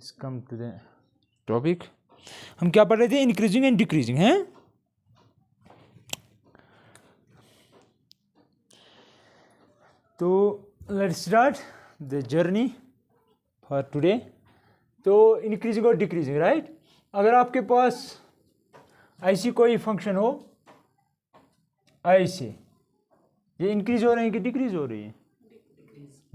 Let's come to the topic. हम क्या पढ़ रहे थे? इंक्रीजिंग एंड डिक्रीजिंग, हैं? तो let's start the journey for today. तो इंक्रीजिंग और डिक्रीजिंग, राइट? अगर आपके पास ऐसी कोई फंक्शन हो, ऐसे, ये इंक्रीज हो रहे हैं कि डिक्रीज हो रही है?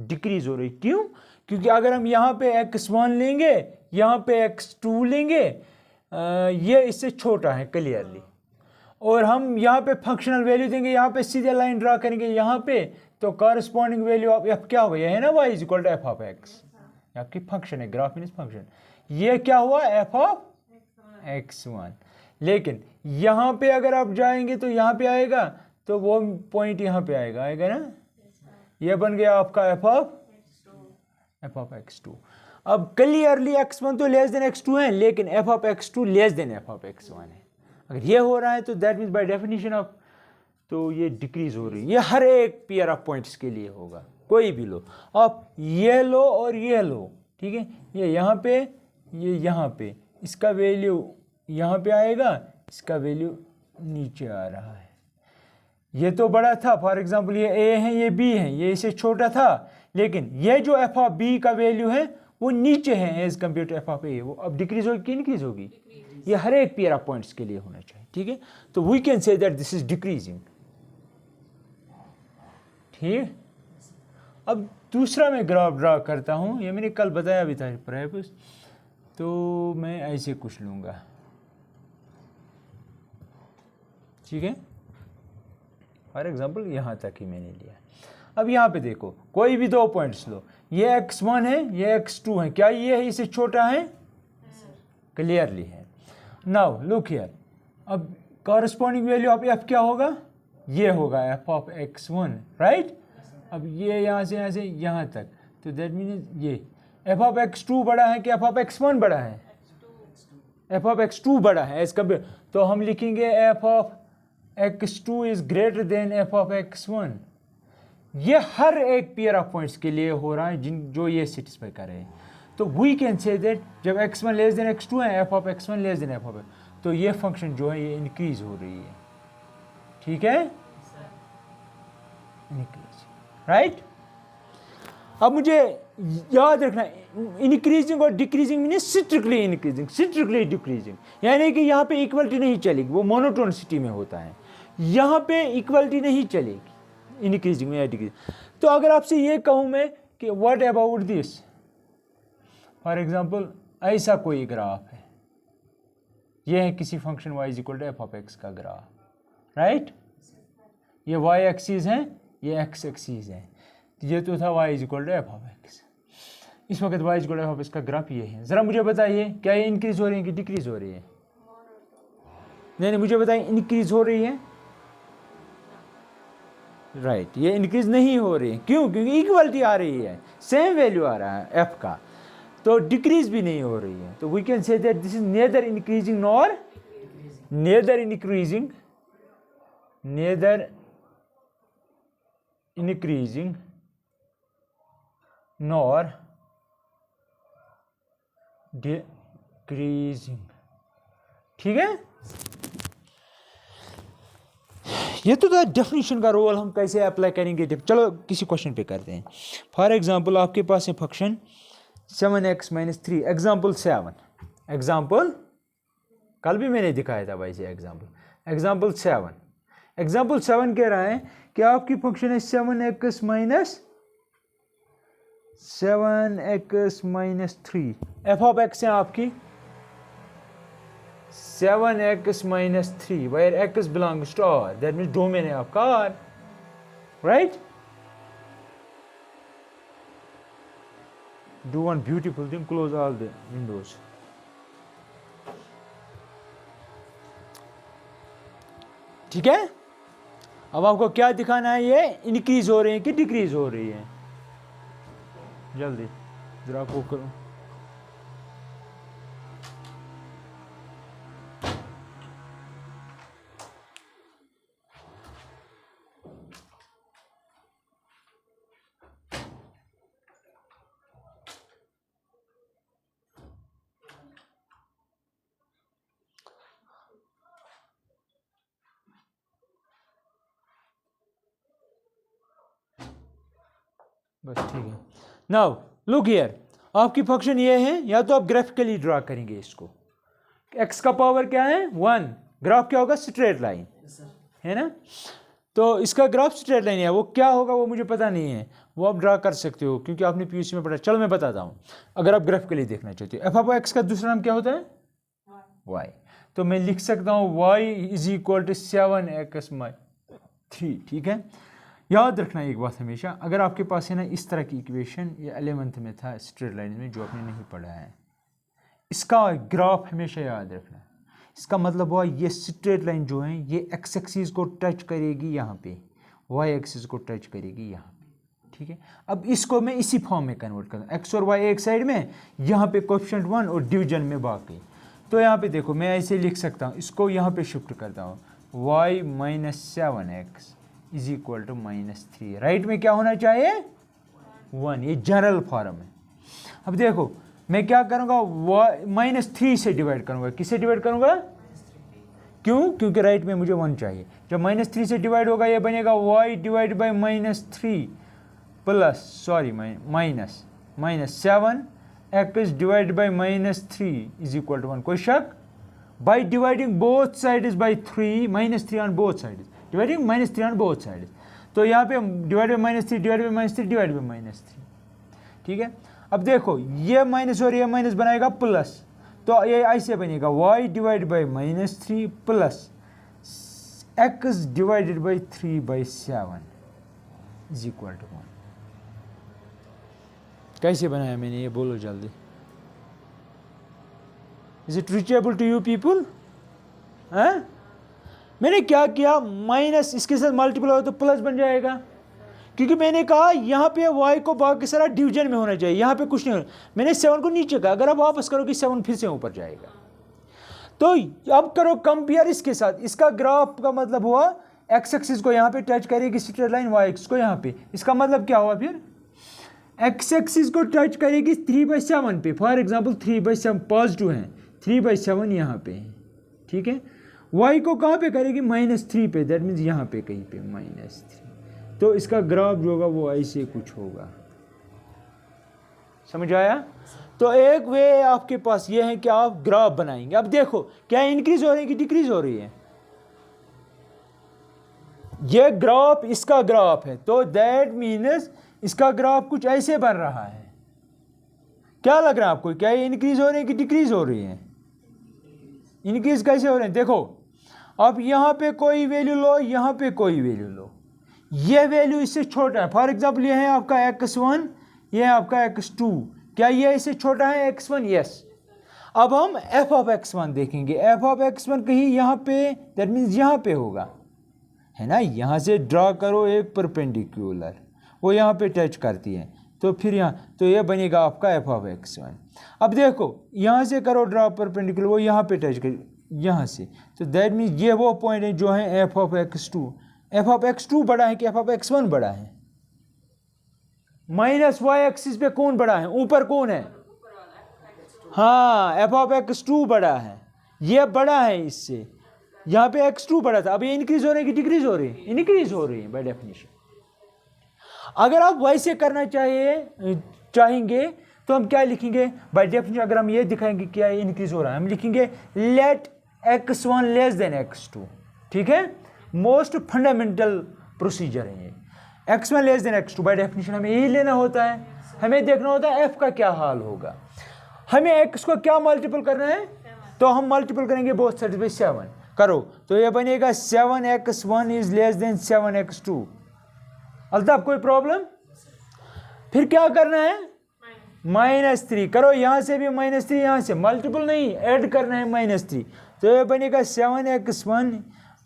डिक्रीज हो रही। क्यों? क्योंकि अगर हम यहाँ पे x1 लेंगे, यहाँ पे x2 लेंगे, ये इससे छोटा है क्लियरली, और हम यहाँ पे फंक्शनल वैल्यू देंगे, यहाँ पे सीधे लाइन ड्रा करेंगे यहाँ पे, तो कॉरस्पॉन्डिंग वैल्यू ऑफ f क्या होगा? ये है ना y is equal to f of x, आपकी फंक्शन है, ग्राफ मीन्स फंक्शन। ये क्या हुआ? f of x1। लेकिन यहाँ पे अगर आप जाएंगे तो यहाँ पे आएगा, तो वो पॉइंट यहाँ पे आएगा ना, ये बन गया आपका f ऑफ x2। अब क्लियरली x1 तो लेस देन x2 है, लेकिन f of x2 less than f of x1 है। अगर ये हो रहा है तो that means by definition of, तो ये डिक्रीज हो रही है। ये हर एक पेयर ऑफ पॉइंट्स के लिए होगा, कोई भी लो आप, ये लो और ये लो, ठीक है? ये यहाँ पे, ये यहाँ पे, इसका वैल्यू यहाँ पे आएगा, इसका वैल्यू नीचे आ रहा है। ये तो बड़ा था, फॉर एग्जांपल ये a है, ये b है, ये इससे छोटा था, लेकिन ये जो f ऑफ b का वैल्यू है वो नीचे है as compare to f of a। वो अब डिक्रीज होगी कि इंक्रीज होगी? ये हर एक पेयर ऑफ पॉइंट्स के लिए होना चाहिए, ठीक है? तो we can say that this is decreasing, ठीक। अब दूसरा मैं ग्राफ ड्रा करता हूँ, ये मैंने कल बताया भी था परहैप्स, तो मैं ऐसे कुछ लूँगा, ठीक है? फॉर एग्जाम्पल यहाँ तक ही मैंने लिया। अब यहाँ पे देखो, कोई भी दो पॉइंट्स लो, ये x1 है, ये x2 है, क्या ये है इससे छोटा है? क्लियरली है। नाउ लुक हियर, अब कॉरस्पॉन्डिंग वैल्यू ऑफ f क्या होगा? ये होगा f ऑफ x1, राइट? अब ये यहाँ से यहाँ तक, तो दैट मीन्स ये f ऑफ x2 बड़ा है कि f ऑफ x1 बड़ा है? f ऑफ x2 बड़ा है एज कम्पेयर, तो हम लिखेंगे f of x2 is greater than f of x1। ये हर एक पेयर ऑफ पॉइंट्स के लिए हो रहा है जो ये सेटिस्फाई कर रहे हैं। तो वी कैन से दैट जब x1 लेस देन x2 है, f of x1 less than f of x, तो ये फंक्शन जो है ये इंक्रीज हो रही है, ठीक है? Increase, right? अब मुझे याद रखना, इंक्रीजिंग और decreasing mean strictly increasing, strictly decreasing, यानी कि यहाँ पे इक्वलिटी नहीं चलेगी, वो मोनोटोनिसिटी में होता है। यहाँ पे इक्वलिटी नहीं चलेगी इंक्रीजिंग में या डिक्रीजिंग। तो अगर आपसे ये कहूँ मैं कि what about this, for example ऐसा कोई ग्राफ है, ये है किसी function y is equal to f of x का ग्राफ, राइट? ये y एक्सिस है, ये x एक्सिस है, ये तो था y is equal to f of x। इस वक्त y is equal to f of x का ग्राफ ये है। ज़रा मुझे बताइए, क्या ये इंक्रीज हो रही है कि डिक्रीज हो रही है? नहीं, मुझे बताइए, इंक्रीज हो रही है, राइट? ये इंक्रीज नहीं हो रही है, क्यों? क्योंकि इक्वलिटी आ रही है, सेम वैल्यू आ रहा है f का, तो डिक्रीज भी नहीं हो रही है। तो we can say that this is neither increasing nor increasing nor decreasing, ठीक है? ये तो था डेफिनेशन का रोल, हम कैसे अप्लाई करेंगे। चलो किसी क्वेश्चन पे करते हैं। फॉर एग्जांपल आपके पास है फंक्शन 7x - 3, एग्जांपल 7, एग्जांपल कल भी मैंने दिखाया था भाई से एग्जांपल 7। एग्जांपल 7 कह रहा है कि आपकी फंक्शन है 7x - 3, f ऑफ x है आपकी 7x - 3, where x belongs to R, that means domain है आपका R, right? Do one beautiful thing, close all the windows. ठीक है? अब आपको क्या दिखाना है, ये इंक्रीज हो रही है कि डिक्रीज हो रही है? जल्दी जरा को करो। बस ठीक है। नाउ लुक हियर, आपकी फंक्शन ये है, या तो आप ग्राफिकली ड्रा करेंगे इसको। x का पावर क्या है 1, ग्राफ क्या होगा स्ट्रेट लाइन है ना, तो इसका ग्राफ स्ट्रेट लाइन है, वो क्या होगा वो मुझे पता नहीं है, वो आप ड्रा कर सकते हो क्योंकि आपने पीयूसी में पढ़ा। चलो मैं बताता हूँ, अगर आप ग्राफिकली देखना चाहते हो। एफ ऑफ एक्स का दूसरा नाम क्या होता है y, तो मैं लिख सकता हूँ y is equal to 7x-3। ठीक है, याद रखना एक बात हमेशा, अगर आपके पास है ना इस तरह की इक्वेशन, ये 11th में था स्ट्रेट लाइन में जो आपने नहीं पढ़ा है, इसका ग्राफ हमेशा याद रखना। इसका मतलब हुआ ये स्ट्रेट लाइन जो है ये एक्स एक्सिस को टच करेगी यहाँ पे, वाई एक्सिस को टच करेगी यहाँ पे। ठीक है, अब इसको मैं इसी फॉर्म में कन्वर्ट करता हूँ, एक्स और वाई एक साइड में, यहाँ पे कोएफिशिएंट 1 और डिवीजन में बाकी। तो यहाँ पे देखो मैं ऐसे लिख सकता हूँ, इसको यहाँ पे शिफ्ट करता हूँ, y - 7x is equal to -3। Right में क्या होना चाहिए 1, ये जनरल फॉर्म है। अब देखो मैं क्या करूँगा, -3 से डिवाइड करूँगा। किससे डिवाइड करूँगा, क्यों, क्योंकि राइट में मुझे 1 चाहिए। जब -3 से डिवाइड होगा ये बनेगा y divide by -3 plus -7x divide by -3 is equal to 1। कोई शक, by dividing both sides by 3, -3 on both sides, dividing -3 on both sides, तो यहाँ पे divide by -3 divide by -3 divide by -3। ठीक है, अब देखो ये माइनस और ये माइनस बनाएगा प्लस, तो ये ऐसे बनेगा y divide by -3 plus x divided by 3/7 is equal to 1। कैसे बनाया मैंने ये बोलो जल्दी। Is it reachable to you people? हैं, मैंने क्या किया, माइनस इसके साथ मल्टीपल हो तो प्लस बन जाएगा, क्योंकि मैंने कहा यहाँ पे y को बाकी सारा डिवीजन में होना चाहिए, यहाँ पे कुछ नहीं होना। मैंने 7 को नीचे कहा, अगर आप वापस करोगे 7 फिर से ऊपर जाएगा। तो अब करो कंपेयर इसके साथ, इसका ग्राफ का मतलब हुआ x एक्सिस को यहाँ पे टच करेगी स्ट्रेट लाइन, y एक्सिस को यहाँ पे, इसका मतलब क्या हुआ फिर x एक्सिस को टच करेगी 3/7 पे, फॉर एग्जाम्पल 3/7 पॉजिटिव है, 3/7 यहाँ पे है। ठीक है, y को कहाँ पे करेगी -3 पे, दैट मीन्स यहाँ पे कहीं पे -3, तो इसका ग्राफ जो होगा वो ऐसे कुछ होगा। समझ आया? तो एक वे आपके पास ये है कि आप ग्राफ बनाएंगे। अब देखो क्या इंक्रीज हो रही है कि डिक्रीज हो रही है, ये ग्राफ इसका ग्राफ है, तो दैट मीन्स इसका ग्राफ कुछ ऐसे बन रहा है। क्या लग रहा है आपको, क्या ये इंक्रीज हो रही है कि डिक्रीज हो रही है? इंक्रीज कैसे हो रहे हैं, देखो आप यहाँ पे कोई वैल्यू लो, यहाँ पे कोई वैल्यू लो, ये वैल्यू इससे छोटा है। फॉर एग्जाम्पल ये है आपका x1, ये है आपका x2, क्या ये इससे छोटा है x1? यस। अब हम f ऑफ x1 देखेंगे, f ऑफ x1 कहीं यहाँ पे, दैट मीन्स यहाँ पे होगा, है ना। यहाँ से ड्रा करो एक परपेंडिकुलर, वो यहाँ पे टच करती है, तो फिर यहाँ, तो ये बनेगा आपका f ऑफ x1। अब देखो यहाँ से करो ड्रा परपेंडिकुलर, वो यहाँ पे टच कर, यहाँ से, तो दैट मीन्स ये वो पॉइंट है जो है f of x2। f of x2 बड़ा है कि f ऑफ x1 बड़ा है? माइनस y एक्सिस पे कौन बड़ा है, ऊपर कौन है? हाँ, f ऑफ x2 बड़ा है, ये बड़ा है इससे, यहाँ पे x2 बड़ा था। अब ये इंक्रीज हो रही है कि डिक्रीज हो रही है? इंक्रीज हो रही है बाय डेफिनेशन। अगर आप वैसे करना चाहेंगे तो हम क्या लिखेंगे बाय डेफिनेशन? अगर हम ये दिखाएंगे क्या इंक्रीज हो रहा है, हम लिखेंगे late x1 less than x2। ठीक है, मोस्ट फंडामेंटल प्रोसीजर है ये, x1 less than x2। By definition हमें यही लेना होता है, हमें देखना होता है f का क्या हाल होगा। हमें x को क्या मल्टीपल करना है, तो हम मल्टीपल करेंगे बोथ साइड्स बाय 7। करो तो ये बनेगा 7x1 is less then 7x2। Altaf कोई प्रॉब्लम? फिर क्या करना है, -3 करो, यहाँ से भी -3, यहाँ से मल्टीपल नहीं ऐड करना है -3, तो ये बनेगा 7x1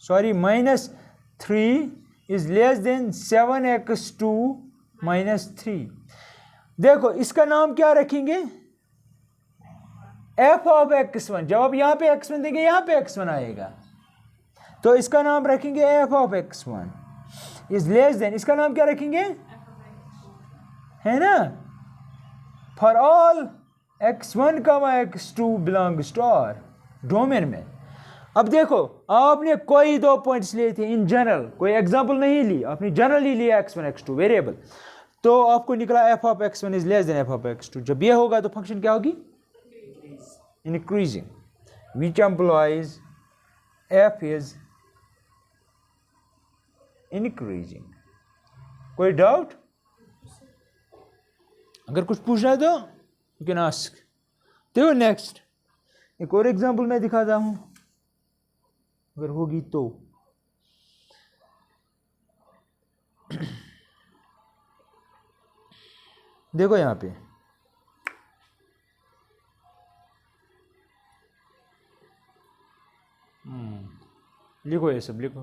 sorry -3 is less then 7x2 -3। देखो इसका नाम क्या रखेंगे, f ऑफ x1। जब आप यहाँ पे x1 देंगे यहाँ पे x1 आएगा, तो इसका नाम रखेंगे f of x1 is less than, इसका नाम क्या रखेंगे, है ना, for all x1, x2 belongs to R domain में। अब देखो आपने कोई 2 पॉइंट्स लिए थे इन जनरल, कोई एग्जांपल नहीं ली, आपने जनरली लिया x1 x2 वेरिएबल, तो आपको निकला f of x one is less than f of x two. जब ये होगा तो फंक्शन क्या होगी? Increasing, which implies f is increasing. कोई डाउट? अगर कुछ पूछना है तो यू कैन आस्क। देखो नेक्स्ट एक और एग्जांपल मैं दिखाता हूं, अगर होगी तो। देखो यहां पे लिखो, ये सब लिखो।